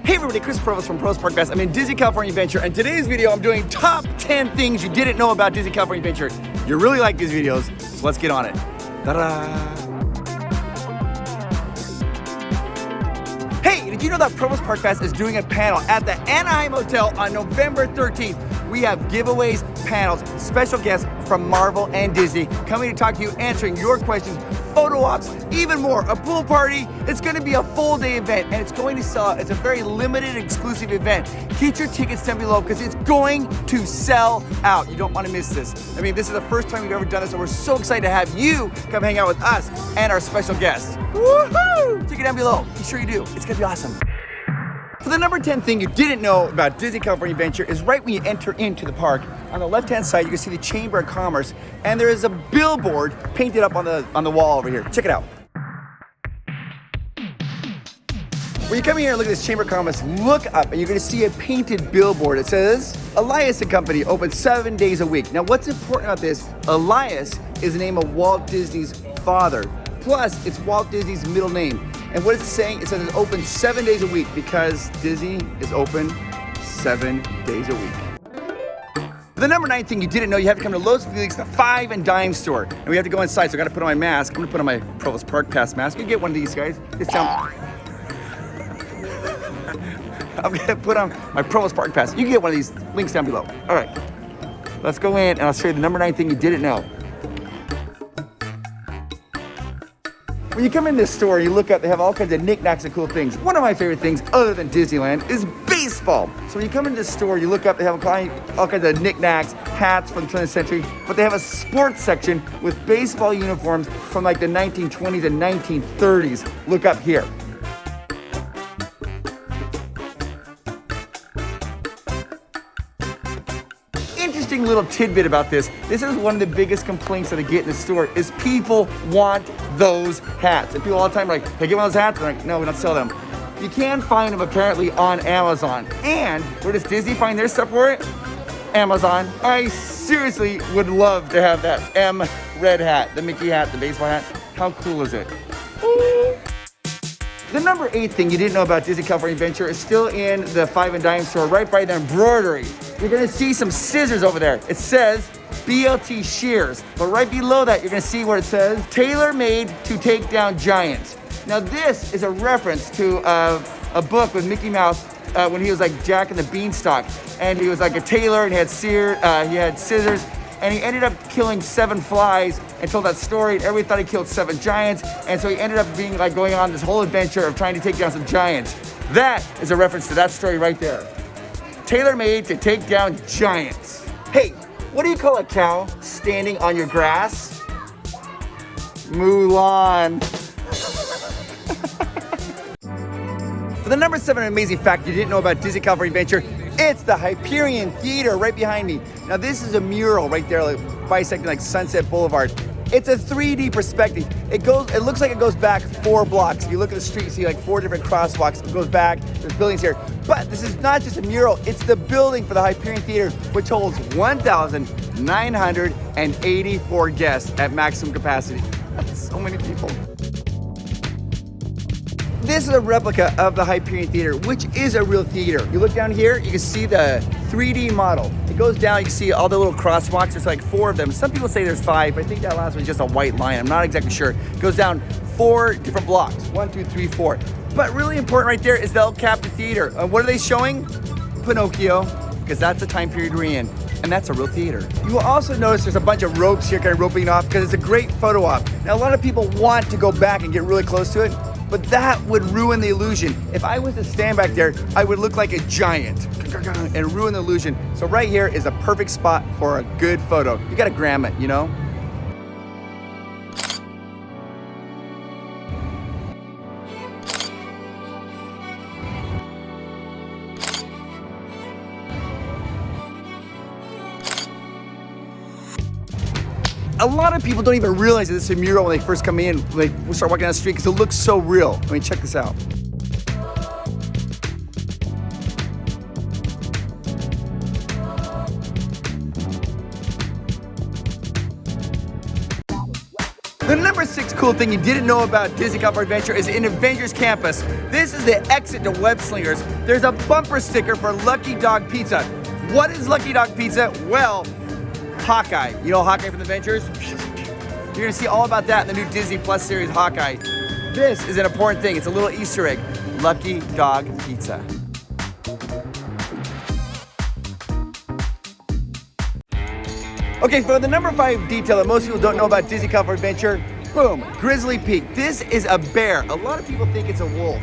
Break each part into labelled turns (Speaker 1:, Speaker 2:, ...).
Speaker 1: Hey everybody, Chris Provost from Park Pass. I'm in Disney California Adventure, and today's video I'm doing top 10 things you didn't know about Disney California Adventure. You really like these videos, so let's get on it. Ta-da! Hey, did you know that Provost Park Pass is doing a panel at the Anaheim Hotel on November 13th? We have giveaways, panels, special guests from Marvel and Disney coming to talk to you, answering your questions, photo ops, even more, a pool party. It's going to be a full day event, and it's going to sell. It's a very limited, exclusive event. Get your tickets down below because it's going to sell out. You don't want to miss this. I mean, this is the first time we've ever done this, and we're so excited to have you come hang out with us and our special guests. Woohoo! Ticket down below. Be sure you do. It's going to be awesome. So the number 10 thing you didn't know about Disney California Adventure is right when you enter into the park. On the left-hand side, you can see the Chamber of Commerce, and there is a billboard painted up on the wall over here. Check it out. When you come here and look at this Chamber of Commerce, look up and you're going to see a painted billboard. It says, Elias Company, open 7 days a week. Now what's important about this, Elias is the name of Walt Disney's father. Plus, it's Walt Disney's middle name. And what is it saying? It says it's open 7 days a week because Disney is open 7 days a week. The number 9 thing you didn't know, you have to come to Los Felix, the 5 and Dime store. And we have to go inside, so I gotta put on my mask. I'm gonna put on my Provost Park Pass mask. You get one of these guys. Just jump. I'm gonna put on my Provost Park Pass. You can get one of these, links down below. All right, let's go in and I'll show you the number 9 thing you didn't know. When you come in this store, you look up, they have all kinds of knickknacks and cool things. One of my favorite things, other than Disneyland, is baseball. So when you come into this store, you look up, they have all kinds of knickknacks, hats from the 20th century, but they have a sports section with baseball uniforms from like the 1920s and 1930s. Look up here. Interesting little tidbit about this. This is one of the biggest complaints that I get in the store is people want those hats. And people all the time are like, hey, get one of those hats. I'm like, no, we don't sell them. You can find them apparently on Amazon. And where does Disney find their stuff for it? Amazon. I seriously would love to have that M red hat, the Mickey hat, the baseball hat. How cool is it? Ooh. The number 8 thing you didn't know about Disney California Adventure is still in the 5 and Dime store right by the embroidery. You're gonna see some scissors over there. It says BLT shears, but right below that, you're gonna see where it says Tailor Made to take down giants. Now this is a reference to a book with Mickey Mouse when he was like Jack and the Beanstalk, and he was like a tailor and he had scissors, and he ended up killing 7 flies and told that story, and everybody thought he killed 7 giants, and so he ended up being like going on this whole adventure of trying to take down some giants. That is a reference to that story right there. Tailor Made to take down giants. Hey, what do you call a cow standing on your grass? Mulan. For the number 7 amazing fact you didn't know about Disney California Adventure, it's the Hyperion Theater right behind me. Now this is a mural right there, like bisecting like Sunset Boulevard. It's a 3D perspective. It looks like it goes back 4 blocks. If you look at the street, you see like 4 different crosswalks. It goes back, there's buildings here. But this is not just a mural, it's the building for the Hyperion Theater, which holds 1,984 guests at maximum capacity. That's so many people. This is a replica of the Hyperion Theater, which is a real theater. You look down here, you can see the 3D model. It goes down, you can see all the little crosswalks. There's like 4 of them. Some people say there's 5, but I think that last one is just a white line. I'm not exactly sure. It goes down 4 different blocks. 1, 2, 3, 4. But really important right there is the El Capitan Theater. What are they showing? Pinocchio, because that's the time period we're in. And that's a real theater. You will also notice there's a bunch of ropes here kind of roping off because it's a great photo op. Now a lot of people want to go back and get really close to it, but that would ruin the illusion. If I was to stand back there, I would look like a giant and ruin the illusion. So right here is a perfect spot for a good photo. You gotta gram it, you know? A lot of people don't even realize that this is a mural when they first come in, like we start walking down the street, because it looks so real. I mean, check this out. The number 6 cool thing you didn't know about Disney California Adventure is in Avengers Campus. This is the exit to Web Slingers. There's a bumper sticker for Lucky Dog Pizza. What is Lucky Dog Pizza? Well, Hawkeye. You know Hawkeye from the Avengers? You're gonna see all about that in the new Disney Plus series, Hawkeye. This is an important thing. It's a little Easter egg. Lucky Dog Pizza. Okay, for the number 5 detail that most people don't know about Disney California Adventure, boom, Grizzly Peak. This is a bear. A lot of people think it's a wolf,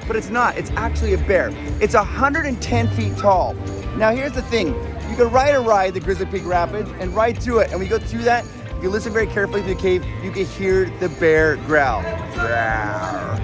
Speaker 1: but it's not. It's actually a bear. It's 110 feet tall. Now here's the thing. You can ride the Grizzly Peak Rapids and ride through it. And when you go through that, if you listen very carefully to the cave, you can hear the bear growl. Growl.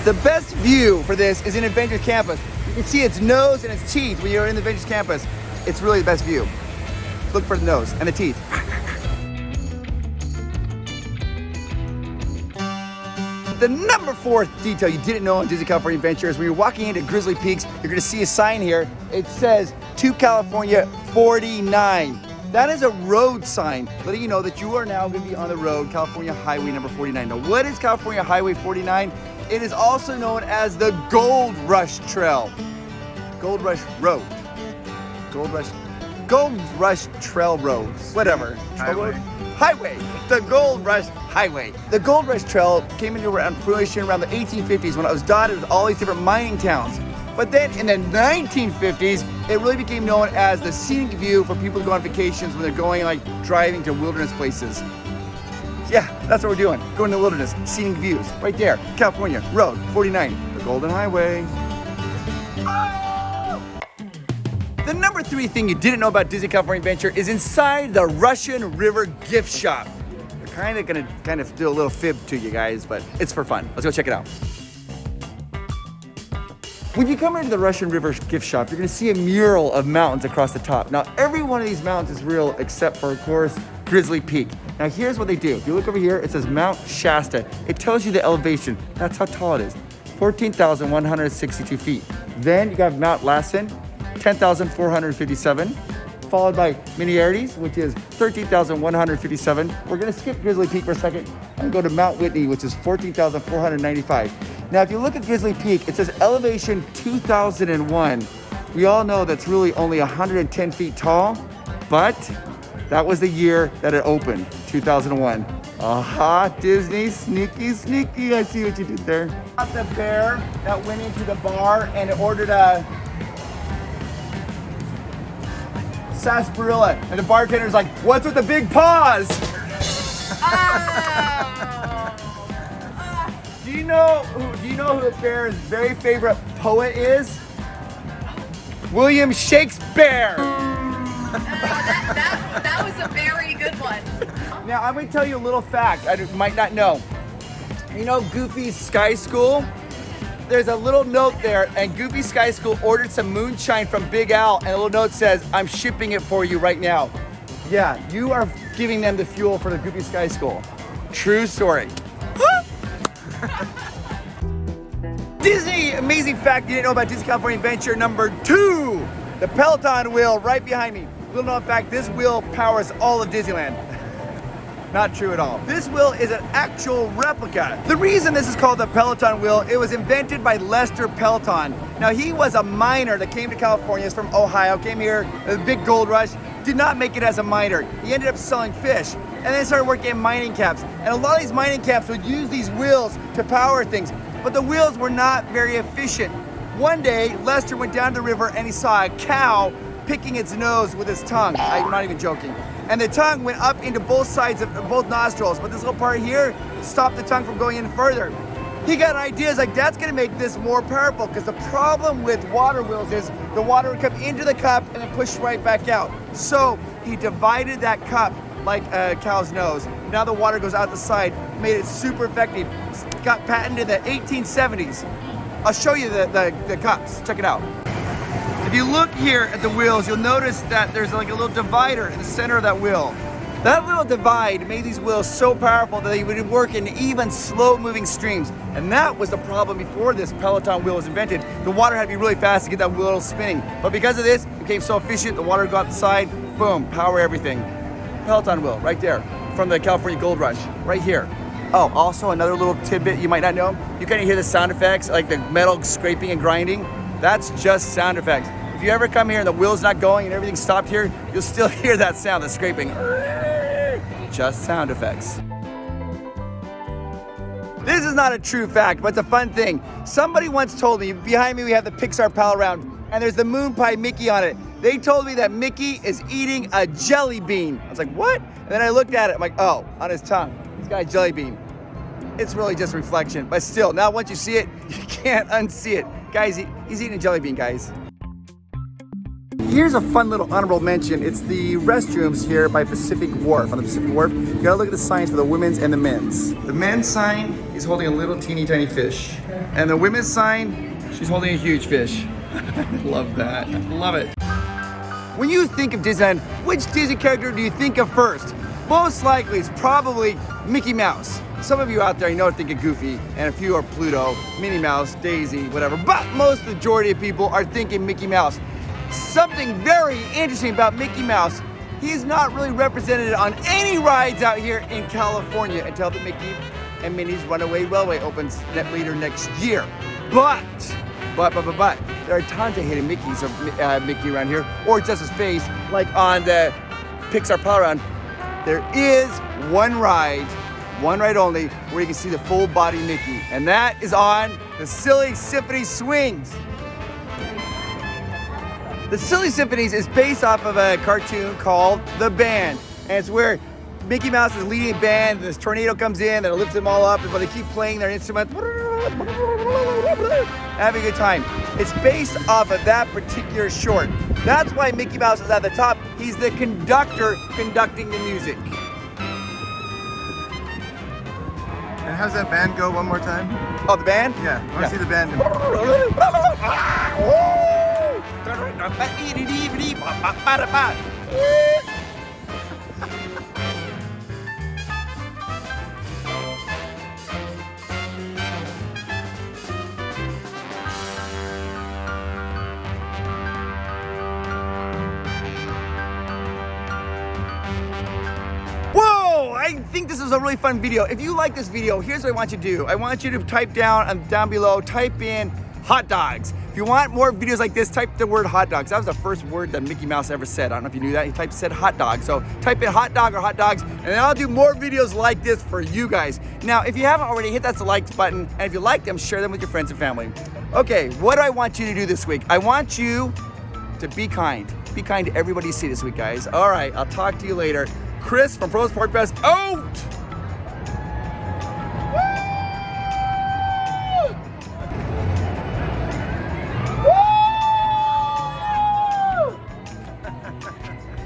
Speaker 1: The best view for this is in Avengers Campus. You can see its nose and its teeth when you're in the Avengers Campus. It's really the best view. Look for the nose and the teeth. The number 4 detail you didn't know on Disney California Adventure is when you're walking into Grizzly Peaks, you're gonna see a sign here. It says, to California 49. That is a road sign, letting you know that you are now gonna be on the road, California Highway number 49. Now, what is California Highway 49? It is also known as the Gold Rush Trail. Gold Rush Road. Gold Rush Trail Road. Whatever. Highway. The Gold Rush Highway. The Gold Rush Trail came into fruition around the 1850s when it was dotted with all these different mining towns. But then in the 1950s, it really became known as the scenic view for people to go on vacations when they're going like driving to wilderness places. Yeah, that's what we're doing. Going to the wilderness, scenic views. Right there, California, Road 49, the Golden Highway. The number 3 thing you didn't know about Disney California Adventure is inside the Russian River gift shop. We're gonna do a little fib to you guys, but it's for fun. Let's go check it out. When you come into the Russian River gift shop, you're gonna see a mural of mountains across the top. Now, every one of these mountains is real except for, of course, Grizzly Peak. Now, here's what they do. If you look over here, it says Mount Shasta. It tells you the elevation. That's how tall it is, 14,162 feet. Then you got Mount Lassen, 10,457, followed by Minierides, which is 13,157. We're gonna skip Grizzly Peak for a second and go to Mount Whitney, which is 14,495. Now, if you look at Grizzly Peak, it says elevation 2001. We all know that's really only 110 feet tall, but that was the year that it opened, 2001. Aha, Disney, sneaky, sneaky. I see what you did there. The bear that went into the bar and ordered a sarsaparilla, and the bartender's like, "What's with the big paws?" Do you know who the bear's very favorite poet is? William Shakespeare.
Speaker 2: That was a very good one.
Speaker 1: Now, I'm gonna tell you a little fact I might not know. You know Goofy's Sky School? There's a little note there, and Goofy Sky School ordered some moonshine from Big Al, and a little note says, "I'm shipping it for you right now." Yeah, you are giving them the fuel for the Goofy Sky School. True story. Disney amazing fact you didn't know about Disney California Adventure number 2, the Peloton Wheel right behind me. Little known fact, this wheel powers all of Disneyland. Not true at all. This wheel is an actual replica. The reason this is called the Peloton Wheel, it was invented by Lester Peloton. Now, he was a miner that came to California. He's from Ohio, came here, a big gold rush, did not make it as a miner. He ended up selling fish, and then started working in mining camps. And a lot of these mining camps would use these wheels to power things, but the wheels were not very efficient. One day, Lester went down to the river and he saw a cow picking its nose with his tongue. I'm not even joking. And the tongue went up into both sides of both nostrils, but this little part here stopped the tongue from going in further. He got ideas like, that's gonna make this more powerful, because the problem with water wheels is the water would come into the cup and then push right back out. So he divided that cup like a cow's nose. Now the water goes out the side, made it super effective. Got patented in the 1870s. I'll show you the cups, check it out. If you look here at the wheels, you'll notice that there's like a little divider in the center of that wheel. That little divide made these wheels so powerful that they would work in even slow-moving streams. And that was the problem before this Peloton wheel was invented. The water had to be really fast to get that wheel spinning. But because of this, it became so efficient, the water would go out the side, boom, power everything. Peloton Wheel, right there, from the California Gold Rush, right here. Oh, also another little tidbit you might not know. You kind of hear the sound effects, like the metal scraping and grinding. That's just sound effects. If you ever come here and the wheel's not going and everything's stopped here, you'll still hear that sound, the scraping. Just sound effects. This is not a true fact, but it's a fun thing. Somebody once told me, behind me we have the Pixar Pal Around, and there's the Moon Pie Mickey on it. They told me that Mickey is eating a jelly bean. I was like, what? And then I looked at it, I'm like, oh, on his tongue, he's got a jelly bean. It's really just reflection, but still, now once you see it, you can't unsee it. Guys, he's eating a jelly bean, guys. Here's a fun little honorable mention. It's the restrooms here by Pacific Wharf. On the Pacific Wharf, you gotta look at the signs for the women's and the men's. The men's sign is holding a little teeny tiny fish. And the women's sign, she's holding a huge fish. I love that, I love it. When you think of Disneyland, which Disney character do you think of first? Most likely, it's probably Mickey Mouse. Some of you out there, think of Goofy, and a few are Pluto, Minnie Mouse, Daisy, whatever. But most majority of people are thinking Mickey Mouse. Something very interesting about Mickey Mouse, he's not really represented on any rides out here in California until the Mickey and Minnie's Runaway Railway opens later next year. But, there are tons of hidden Mickeys of Mickey around here, or just his face, like on the Pixar Pal Around. There is one ride only, where you can see the full body Mickey, and that is on the Silly Symphony Swings. The Silly Symphonies is based off of a cartoon called The Band, and it's where Mickey Mouse is leading a band, and this tornado comes in, and it lifts them all up, but they keep playing their instruments, having a good time. It's based off of that particular short. That's why Mickey Mouse is at the top. He's the conductor conducting the music.
Speaker 3: And how's that band go one more time?
Speaker 1: Oh, the band?
Speaker 3: Yeah, I want to see the band.
Speaker 1: Whoa! I think this is a really fun video. If you like this video, here's what I want you to do. I want you to type down below, type in hot dogs. If you want more videos like this, type the word hot dogs. That was the first word that Mickey Mouse ever said. I don't know if you knew that. He said hot dog. So type in hot dog or hot dogs, and then I'll do more videos like this for you guys. Now, if you haven't already, hit that like button, and if you like them, share them with your friends and family. Okay, what do I want you to do this week? I want you to be kind. Be kind to everybody you see this week, guys. All right, I'll talk to you later. Chris from Provost Park Pass out!